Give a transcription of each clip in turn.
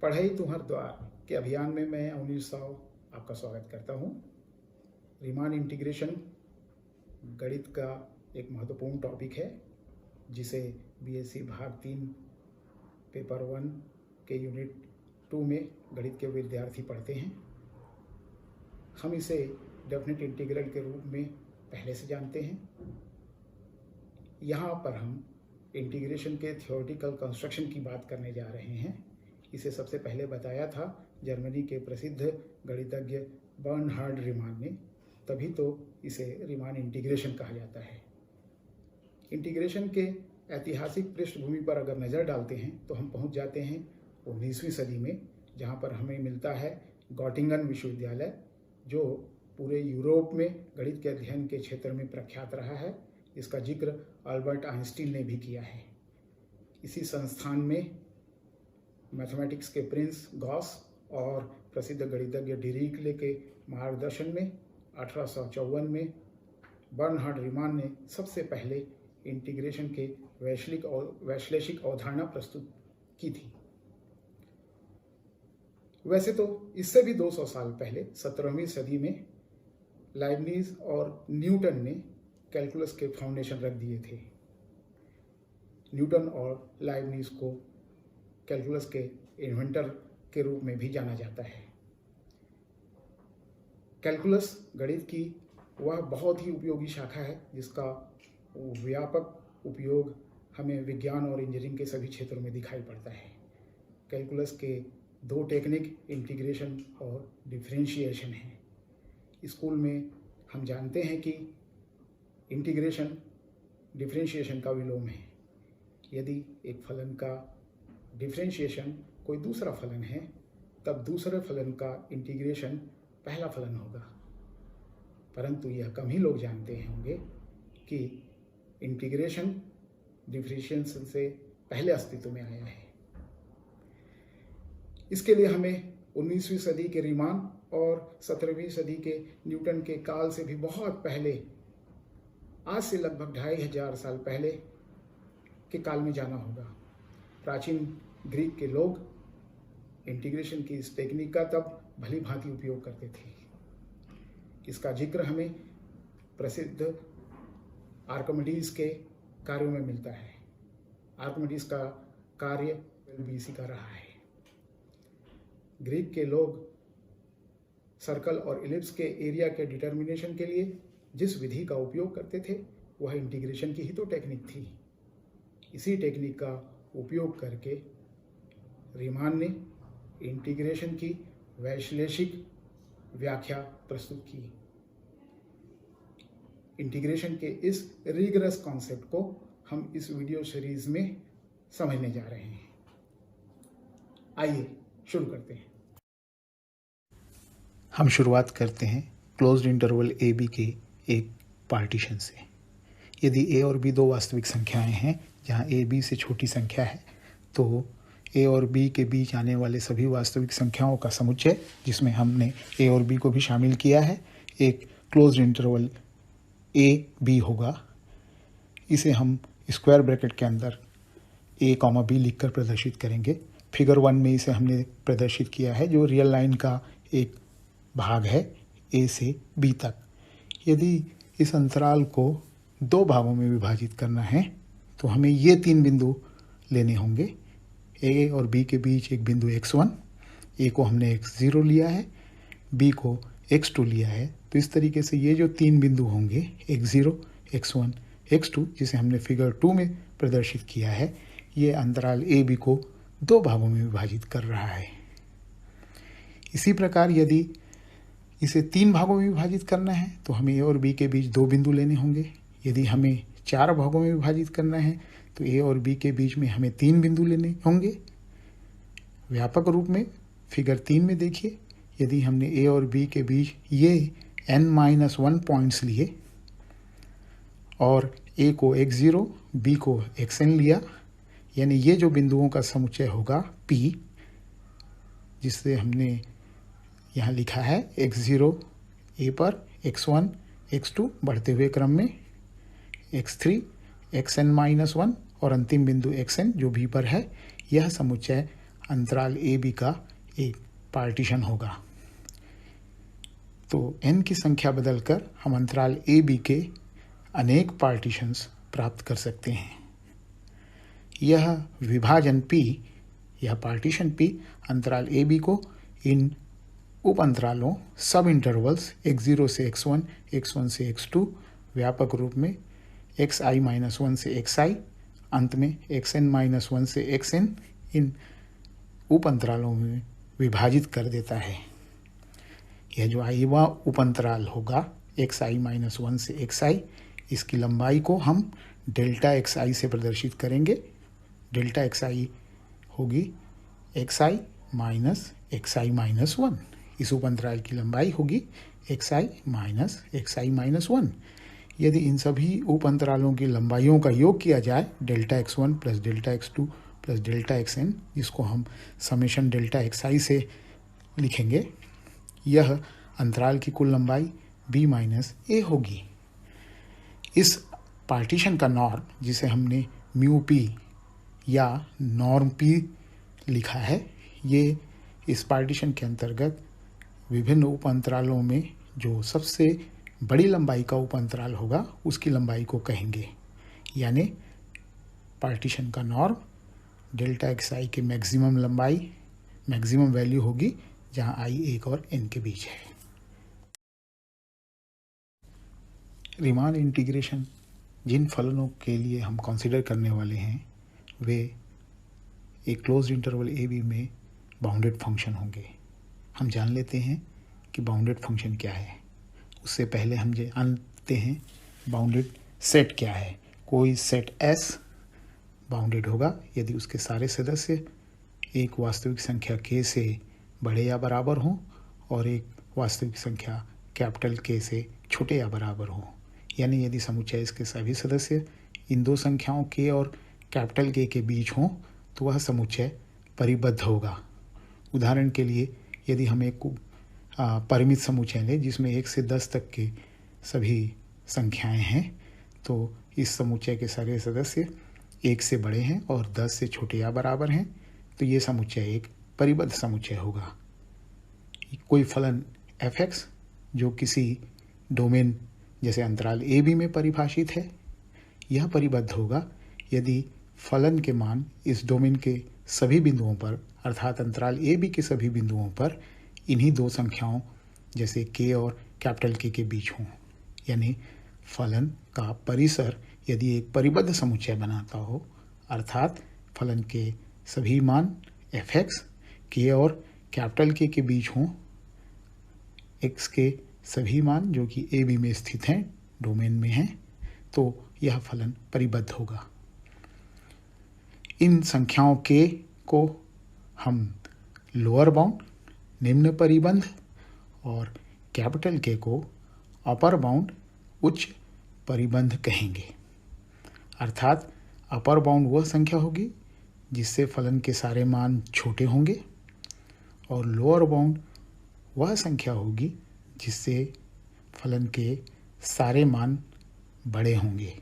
पढ़ाई तुम्हार द्वार के अभियान में मैं अवनीश साव आपका स्वागत करता हूँ। रीमान इंटीग्रेशन गणित का एक महत्वपूर्ण टॉपिक है जिसे बीएससी भाग 3 पेपर 1 के यूनिट 2 में गणित के विद्यार्थी पढ़ते हैं। हम इसे डेफिनेट इंटीग्रल के रूप में पहले से जानते हैं। यहाँ पर हम इंटीग्रेशन के थ्योरेटिकल कंस्ट्रक्शन की बात करने जा रहे हैं। इसे सबसे पहले बताया था जर्मनी के प्रसिद्ध गणितज्ञ बर्नहार्ड रीमान ने, तभी तो इसे रीमान इंटीग्रेशन कहा जाता है। इंटीग्रेशन के ऐतिहासिक पृष्ठभूमि पर अगर नज़र डालते हैं तो हम पहुंच जाते हैं 19वीं सदी में, जहां पर हमें मिलता है गॉटिंगन विश्वविद्यालय, जो पूरे यूरोप में गणित के अध्ययन के क्षेत्र में प्रख्यात रहा है। इसका जिक्र अल्बर्ट आइंस्टीन ने भी किया है। इसी संस्थान में मैथमेटिक्स के प्रिंस गॉस और प्रसिद्ध गणितज्ञ डिरिक्ले के मार्गदर्शन में 1854 में बर्नहार्ड रीमान ने सबसे पहले इंटीग्रेशन के वैश्लेषिक अवधारणा प्रस्तुत की थी। वैसे तो इससे भी 200 साल पहले 17वीं सदी में लाइबनिज और न्यूटन ने कैलकुलस के फाउंडेशन रख दिए थे। न्यूटन और लाइबनिज को कैलकुलस के इन्वेंटर के रूप में भी जाना जाता है। कैलकुलस गणित की वह बहुत ही उपयोगी शाखा है जिसका व्यापक उपयोग हमें विज्ञान और इंजीनियरिंग के सभी क्षेत्रों में दिखाई पड़ता है। कैलकुलस के 2 टेक्निक इंटीग्रेशन और डिफरेंशिएशन हैं। स्कूल में हम जानते हैं कि इंटीग्रेशन डिफरेंशिएशन का विलोम है। यदि एक फलन का डिफरेंशिएशन कोई दूसरा फलन है, तब दूसरे फलन का इंटीग्रेशन पहला फलन होगा। परंतु यह कम ही लोग जानते होंगे कि इंटीग्रेशन डिफरेंशिएशन से पहले अस्तित्व में आया है। इसके लिए हमें 19वीं सदी के रीमान और 17वीं सदी के न्यूटन के काल से भी बहुत पहले, आज से लगभग 2500 साल पहले के काल में जाना होगा। प्राचीन ग्रीक के लोग इंटीग्रेशन की इस टेक्निक का तब भली भांति उपयोग करते थे। इसका जिक्र हमें प्रसिद्ध आर्किमिडीज के कार्यों में मिलता है। आर्किमिडीज का कार्य बीसी का रहा है। ग्रीक के लोग सर्कल और इलिप्स के एरिया के डिटर्मिनेशन के लिए जिस विधि का उपयोग करते थे वह इंटीग्रेशन की ही तो टेक्निक थी। इसी टेक्निक का उपयोग करके रीमान ने इंटीग्रेशन की वैश्लेषिक व्याख्या प्रस्तुत की। इंटीग्रेशन के इस रिगरस कॉन्सेप्ट को हम इस वीडियो सीरीज में समझने जा रहे हैं। आइए शुरू करते हैं। हम शुरुआत करते हैं क्लोज्ड इंटरवल ए बी के एक पार्टीशन से। यदि ए और बी 2 वास्तविक संख्याएं हैं जहां ए बी से छोटी संख्या है, तो ए और बी के बीच आने वाले सभी वास्तविक संख्याओं का समुच्चय, जिसमें हमने ए और बी को भी शामिल किया है, एक क्लोज्ड इंटरवल ए बी होगा। इसे हम स्क्वायर ब्रैकेट के अंदर ए कॉमा बी लिखकर प्रदर्शित करेंगे। फिगर 1 में इसे हमने प्रदर्शित किया है, जो रियल लाइन का एक भाग है ए से बी तक। यदि इस अंतराल को 2 भागों में विभाजित करना है तो हमें ये 3 बिंदु लेने होंगे। ए और बी के बीच एक बिंदु x1, ए को हमने x0 लिया है, बी को x2 लिया है। तो इस तरीके से ये जो 3 बिंदु होंगे x0, x1, x2, जिसे हमने फिगर 2 में प्रदर्शित किया है, ये अंतराल ए बी को 2 भागों में विभाजित कर रहा है। इसी प्रकार यदि इसे 3 भागों में विभाजित करना है तो हमें ए और बी के बीच 2 बिंदु लेने होंगे। यदि हमें 4 भागों में विभाजित करना है तो ए और बी के बीच में हमें 3 बिंदु लेने होंगे। व्यापक रूप में फिगर 3 में देखिए, यदि हमने ए और बी के बीच ये n-1 पॉइंट्स लिए और ए को x0, बी को xn लिया, यानी ये जो बिंदुओं का समुच्चय होगा p, जिससे हमने यहाँ लिखा है x0 ए पर, x1, x2 बढ़ते हुए क्रम में, x3, xn-1 और अंतिम बिंदु xn जो भी पर है, यह समुच्चय अंतराल ए बी का एक पार्टीशन होगा। तो n की संख्या बदलकर हम अंतराल ए बी के अनेक पार्टीशंस प्राप्त कर सकते हैं। यह विभाजन P, यह पार्टीशन P अंतराल ए बी को इन उप अंतरालों सब इंटरवल्स x0 से x1, x1 से x2 व्यापक रूप में xi-1 से xi, अंत में xn-1 से xn इन उप अंतरालों में विभाजित कर देता है। यह जो आईवा उप अंतराल होगा xi-1 से xi, इसकी लंबाई को हम डेल्टा xi से प्रदर्शित करेंगे। डेल्टा xi होगी xi माइनस xi-1। इस उप अंतराल की लंबाई होगी xi माइनस xi-1। यदि इन सभी उप अंतरालों की लंबाइयों का योग किया जाए delta x1 plus delta x2 plus delta xn, जिसको हम समेशन डेल्टा xi से लिखेंगे, यह अंतराल की कुल लंबाई b माइनस a होगी। इस पार्टीशन का नॉर्म, जिसे हमने म्यू p या नॉर्म p लिखा है, ये इस पार्टीशन के अंतर्गत विभिन्न उप अंतरालों में जो सबसे बड़ी लंबाई का उप अंतराल होगा उसकी लंबाई को कहेंगे। यानी पार्टीशन का नॉर्म डेल्टा xi के मैक्सिमम लंबाई, मैक्सिमम वैल्यू होगी जहां i 1 और n के बीच है। रीमान इंटीग्रेशन जिन फलनों के लिए हम कंसीडर करने वाले हैं वे एक क्लोज्ड इंटरवल ए बी में बाउंडेड फंक्शन होंगे। हम जान लेते हैं कि बाउंडेड फंक्शन क्या है। उससे पहले हम जानते हैं बाउंडेड सेट क्या है। कोई सेट S बाउंडेड होगा यदि उसके सारे सदस्य एक वास्तविक संख्या k से बड़े या बराबर हों और एक वास्तविक संख्या कैपिटल K से छोटे या बराबर हों। यानी यदि समुच्चय इसके सभी सदस्य इन दो संख्याओं k और कैपिटल K के बीच हों तो वह समुच्चय परिबद्ध होगा। उदाहरण के लिए यदि हम एक परिमित समुच्चय लें जिसमें 1 से 10 तक के सभी संख्याएं हैं, तो इस समुच्चय के सारे सदस्य 1 से बड़े हैं और 10 से छोटे या बराबर हैं, तो ये समुच्चय एक परिबद्ध समुच्चय होगा। कोई फलन f(x) जो किसी डोमेन जैसे अंतराल ए बी में परिभाषित है, यह परिबद्ध होगा यदि फलन के मान इस डोमेन के सभी बिंदुओं पर, अर्थात अंतराल ए बी के सभी बिंदुओं पर इन्हीं दो संख्याओं जैसे k और कैपिटल K के बीच हों। यानी फलन का परिसर यदि एक परिबद्ध समुच्चय बनाता हो, अर्थात फलन के सभी मान f(x) k और कैपिटल K के बीच हों, x के सभी मान जो कि ए बी में स्थित हैं, डोमेन में हैं, तो यह फलन परिबद्ध होगा। इन संख्याओं k को हम लोअर बाउंड निम्न परिबंध और कैपिटल K को अपर बाउंड उच्च परिबंध कहेंगे। अर्थात अपर बाउंड वह संख्या होगी जिससे फलन के सारे मान छोटे होंगे और लोअर बाउंड वह संख्या होगी जिससे फलन के सारे मान बड़े होंगे।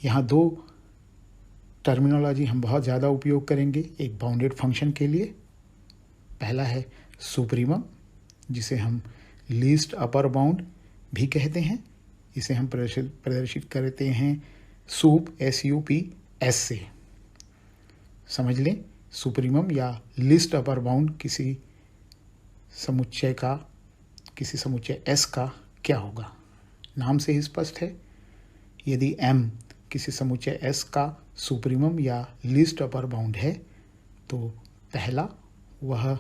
यहाँ दो टर्मिनोलॉजी हम बहुत ज़्यादा उपयोग करेंगे एक बाउंडेड फंक्शन के लिए। पहला है सुप्रीमम, जिसे हम लीस्ट अपर बाउंड भी कहते हैं। इसे हम प्रदर्शित करते हैं सूप SUP S से। समझ लें, सुप्रीमम या लीस्ट अपर बाउंड किसी समुच्चय S का क्या होगा। नाम से ही स्पष्ट है, यदि M किसी समुच्चय S का सुप्रीमम या लीस्ट अपर बाउंड है तो पहला वह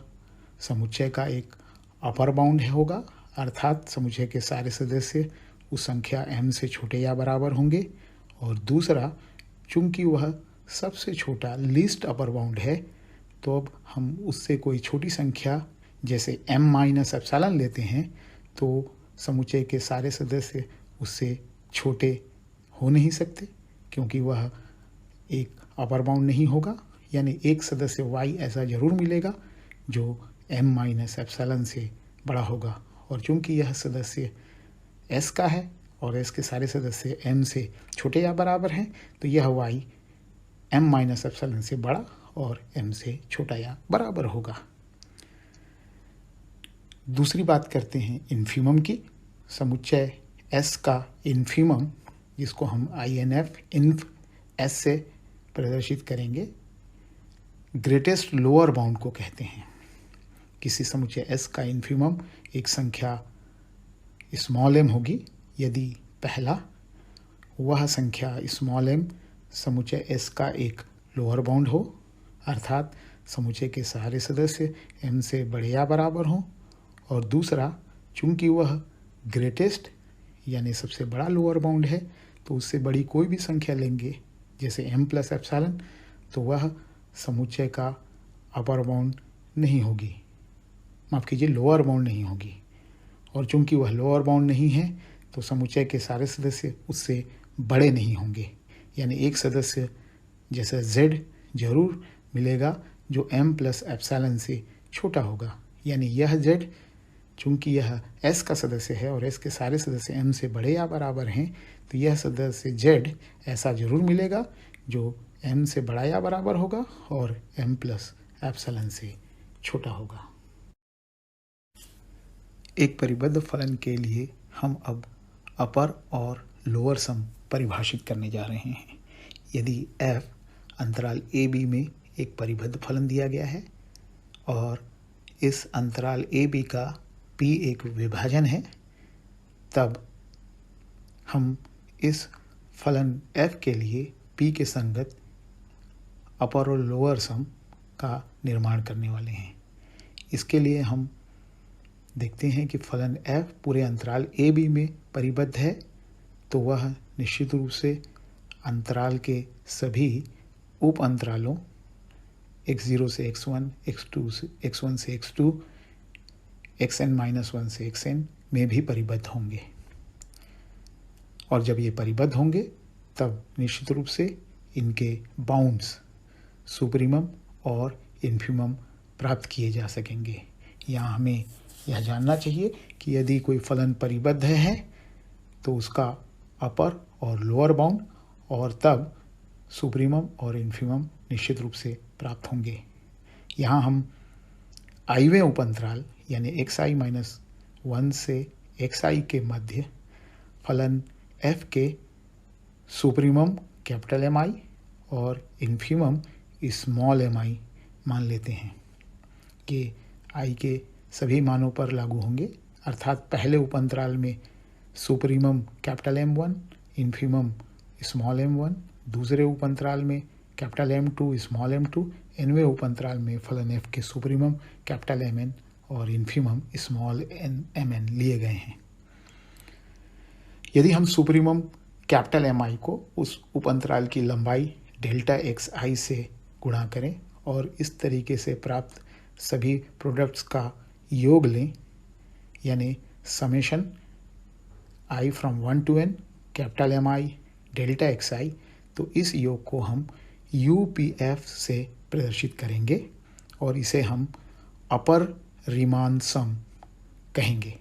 समुच्चय का एक अपर बाउंड होगा, अर्थात समुच्चय के सारे सदस्य उस संख्या m से छोटे या बराबर होंगे, और दूसरा चूंकि वह सबसे छोटा लीस्ट अपर बाउंड है तो अब हम उससे कोई छोटी संख्या जैसे m माइनस एप्सिलॉन लेते हैं तो समुच्चय के सारे सदस्य उससे छोटे हो नहीं सकते क्योंकि वह एक अपर बाउंड नहीं होगा। यानी एक सदस्य y ऐसा जरूर मिलेगा जो m माइनस एप्सिलॉन से बड़ा होगा, और चूंकि यह सदस्य S का है और S के सारे सदस्य m से छोटे या बराबर हैं तो यह y m माइनस एप्सिलॉन से बड़ा और m से छोटा या बराबर होगा। दूसरी बात करते हैं इन्फीमम की। समुच्चय S का इन्फीमम, जिसको हम INF इन्फ S से प्रदर्शित करेंगे, ग्रेटेस्ट लोअर बाउंड को कहते हैं। किसी समुच्चय S का इन्फीमम एक संख्या स्मॉल m होगी यदि पहला वह संख्या स्मॉल m समुच्चय S का एक लोअर बाउंड हो, अर्थात समुच्चय के सारे सदस्य m से बड़े या बराबर हों, और दूसरा चूंकि वह ग्रेटेस्ट यानी सबसे बड़ा लोअर बाउंड है तो उससे बड़ी कोई भी संख्या लेंगे जैसे m प्लस एप्सिलॉन तो वह समुच्चय का अपर बाउंड नहीं होगी, माफ़ कीजिए लोअर बाउंड नहीं होगी। और चूंकि वह लोअर बाउंड नहीं है तो समुच्चय के सारे सदस्य उससे बड़े नहीं होंगे, यानी एक सदस्य जैसा z जरूर मिलेगा जो m प्लस एप्सिलॉन से छोटा होगा, यानी यह z चूंकि यह S का सदस्य है और S के सारे सदस्य m से बड़े या बराबर हैं तो यह सदस्य z ऐसा जरूर मिलेगा जो m से बड़ा या बराबर होगा और m प्लस एप्सिलॉन से छोटा होगा। एक परिबद्ध फलन के लिए हम अब अपर और लोअर सम परिभाषित करने जा रहे हैं। यदि f अंतराल a b में एक परिबद्ध फलन दिया गया है और इस अंतराल a b का p एक विभाजन है, तब हम इस फलन f के लिए p के संगत अपर और लोअर सम का निर्माण करने वाले हैं। इसके लिए हम देखते हैं कि फलन f पूरे अंतराल a b में परिबद्ध है तो वह निश्चित रूप से अंतराल के सभी उप अंतरालों x0 से x1, x1 से x2, xn-1 से xn में भी परिबद्ध होंगे। और जब ये परिबद्ध होंगे तब निश्चित रूप से इनके बाउंड्स सुप्रीमम और इन्फीमम प्राप्त किए जा सकेंगे। यहाँ हमें यह जानना चाहिए कि यदि कोई फलन परिबद्ध है तो उसका अपर और लोअर बाउंड और तब सुप्रीमम और इन्फीमम निश्चित रूप से प्राप्त होंगे। यहाँ हम आईवें उपअंतराल यानी xi-1 से xi के मध्य फलन f के सुप्रीमम कैपिटल Mi और इन्फीमम स्मॉल mi मान लेते हैं कि i के सभी मानों पर लागू होंगे, अर्थात पहले उपअंतराल में supremum capital M1, infimum small m1, दूसरे उपअंतराल में कैपिटल M2, स्मॉल m2, nवें उपअंतराल में फलन f के सुप्रीमम कैपिटल Mn और इन्फीमम स्मॉल mn लिए गए हैं। यदि हम सुप्रीमम कैपिटल Mi को उस उपअंतराल की लंबाई डेल्टा xi से गुणा करें और इस तरीके से प्राप्त सभी प्रोडक्ट्स का योग लें, यानी summation i from 1 to n capital Mi delta xi, तो इस योग को हम UPF से प्रदर्शित करेंगे और इसे हम अपर रीमान सम कहेंगे।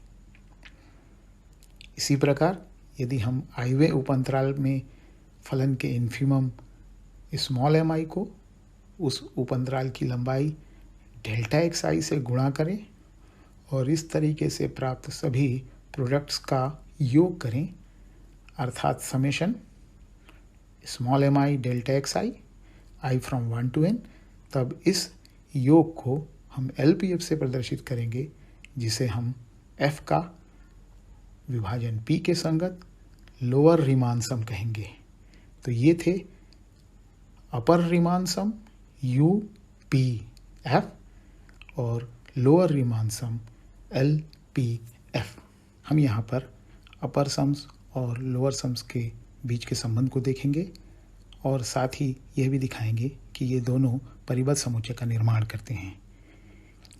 इसी प्रकार यदि हम आईवें उपअंतराल में फलन के इन्फीमम स्मॉल mi को उस उपअंतराल की लंबाई डेल्टा xi से गुणा करें और इस तरीके से प्राप्त सभी प्रोडक्ट्स का योग करें, अर्थात summation small mi delta xi i from 1 to n, तब इस योग को हम LPF से प्रदर्शित करेंगे जिसे हम f का विभाजन p के संगत लोअर रीमान सम कहेंगे। तो ये थे अपर रीमान सम UPF और लोअर रीमान सम LPF। हम यहाँ पर अपर सम्स और लोअर सम्स के बीच के संबंध को देखेंगे और साथ ही यह भी दिखाएंगे कि ये दोनों परिबद्ध समुच्चय का निर्माण करते हैं।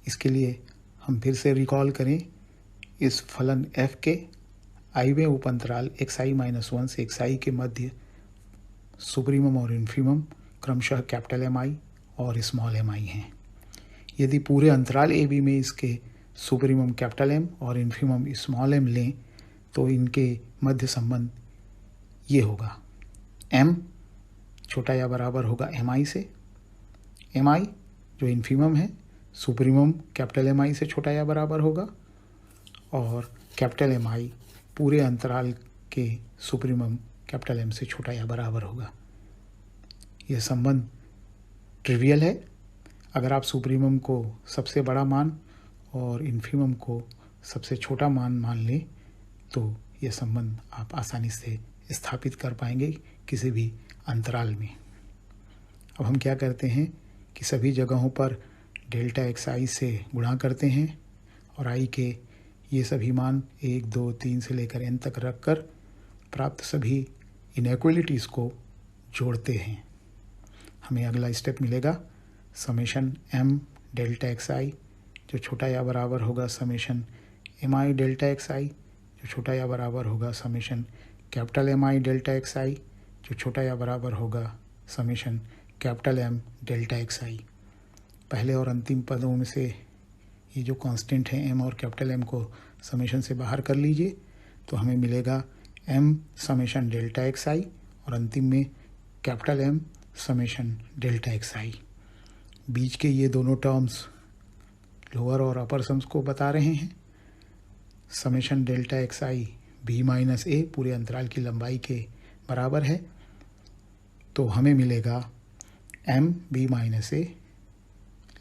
इसके लिए हम फिर से रिकॉल करें इस फलन f के आईवें उपअंतराल xi-1 से xi के मध्य सुप्रीमम और इन्फीमम क्रमशः कैपिटल Mi और स्मॉल mi हैं। यदि पूरे अंतराल a b में इसके सुप्रीमम कैपिटल M और इन्फीमम स्मॉल m लें तो इनके मध्य संबंध ये होगा, m छोटा या बराबर होगा Mi से, एम आई जो इन्फीमम है, सुप्रीमम कैपिटल एम आई से छोटा या बराबर होगा, और कैपिटल एम आई पूरे अंतराल के सुप्रीमम कैपिटल एम से छोटा या बराबर होगा। यह संबंध ट्रिवियल है। अगर आप सुप्रीमम को सबसे बड़ा मान और इन्फीमम को सबसे छोटा मान लें तो यह संबंध आप आसानी से स्थापित कर पाएंगे किसी भी अंतराल में। अब हम क्या करते हैं कि सभी जगहों पर डेल्टा एक्स आई से गुणा करते हैं और आई के ये सभी मान 1, 2, 3 से लेकर n तक रखकर प्राप्त सभी इनइक्वालिटीज़ को जोड़ते हैं। हमें अगला स्टेप मिलेगा summation m delta X I जो छोटा या बराबर होगा summation M I delta X I जो छोटा या बराबर होगा summation capital M I delta X I जो छोटा या बराबर होगा summation capital M delta X I. पहले और अंतिम पदों में से ये जो कांस्टेंट है m और कैपिटल M को समेशन से बाहर कर लीजिए तो हमें मिलेगा m summation delta X I और अंतिम में capital M summation delta X I. बीच के ये दोनों टर्म्स लोअर और अपर सम्स को बता रहे हैं। समेशन डेल्टा एक्स आई b माइनस ए पूरे अंतराल की लंबाई के बराबर है, तो हमें मिलेगा m b minus A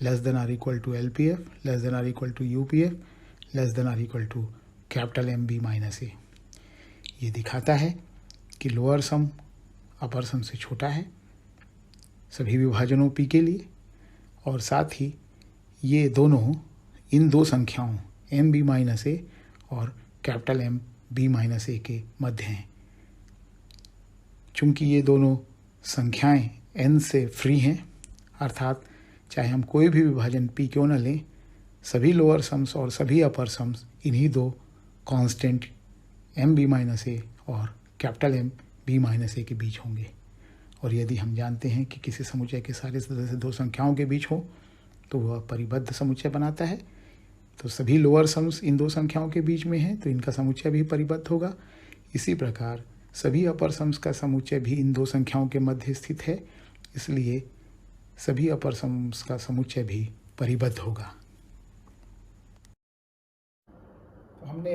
less than or equal to L P F less than or equal to U P F less than or equal to capital M B minus A. ये दिखाता है कि लोअर सम अपर सम से छोटा है सभी विभाजनों P के लिए, और साथ ही ये दोनों इन दो संख्याओं एम बी माइनस ए और कैपिटल एम बी माइनस ए के मध्य हैं। चूँकि ये दोनों संख्याएं n से फ्री हैं, अर्थात चाहे हम कोई भी विभाजन p क्यों न लें, सभी लोअर सम्स और सभी अपर सम्स इन्हीं दो कांस्टेंट एम बी माइनस ए और कैपिटल एम बी माइनस ए के बीच होंगे। और यदि हम जानते हैं कि किसी समुच्चय के सारे सदस्य दो संख्याओं के बीच हो तो वह परिबद्ध समुच्चय बनाता है। तो सभी लोअर सम्स इन दो संख्याओं के बीच में हैं तो इनका समुच्चय भी परिबद्ध होगा। इसी प्रकार सभी अपर सम्स का समुच्चय भी इन दो संख्याओं के मध्य स्थित है, इसलिए सभी अपर सम्स का समुच्चय भी परिबद्ध होगा। तो हमने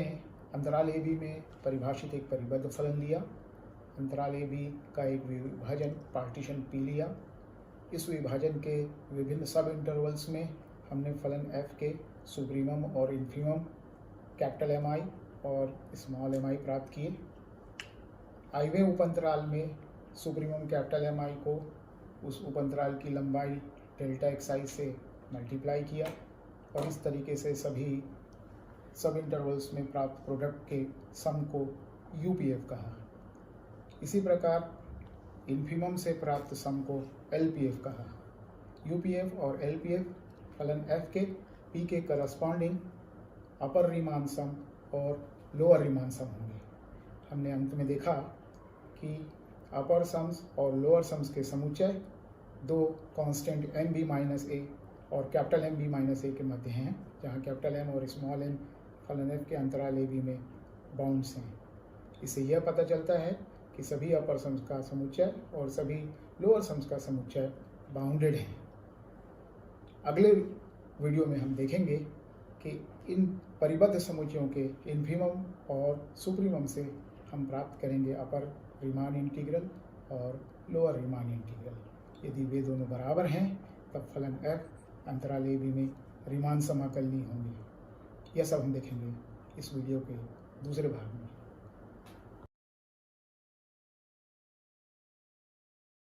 अंतराल ए बी में परिभाषित एक परिबद्ध फलन लिया, अंतराल ए बी का एक विभाजन पार्टीशन पी लिया। इस विभाजन के विभिन्न सब इंटरवल्स में हमने फलन f के सुप्रीमम और इन्फीमम कैपिटल एम आई और स्मॉल एम आई प्राप्त किए। आईवें उपअंतराल में सुप्रीमम कैपिटल एम आई को उस उपअंतराल की लंबाई डेल्टा एक्स आई से मल्टीप्लाई किया और इस तरीके से सभी सब इंटरवल्स में प्राप्त प्रोडक्ट के सम को यूपीएफ कहा। इसी प्रकार इन्फीमम से प्राप्त सम को एलपीएफ कहा। यूपीएफ और एलपीएफ फलन एफ के पी के करस्पॉन्डिंग अपर रीमान सम और लोअर रीमान सम होंगे। हमने अंत में देखा कि अपर सम्स और लोअर सम्स के समुच्चय दो कांस्टेंट एम बी माइनस ए और कैपिटल एम बी माइनस ए के मध्य हैं, जहाँ कैपिटल एम और स्मॉल एम फलन एफ के अंतराल ए बी में बाउंड्स हैं। इससे यह पता चलता है कि सभी अपर सम्स का समुच्चय और सभी लोअर सम्स का समुच्चय बाउंडेड हैं। अगले वीडियो में हम देखेंगे कि इन परिबद्ध समुच्चयों के इन्फीमम और सुप्रीमम से हम प्राप्त करेंगे अपर रीमान इंटीग्रल और लोअर रीमान इंटीग्रल। यदि वे दोनों बराबर हैं तब फलन f अंतराल ए बी में रीमान समाकलनीय होंगे। यह सब हम देखेंगे इस वीडियो के दूसरे भाग में।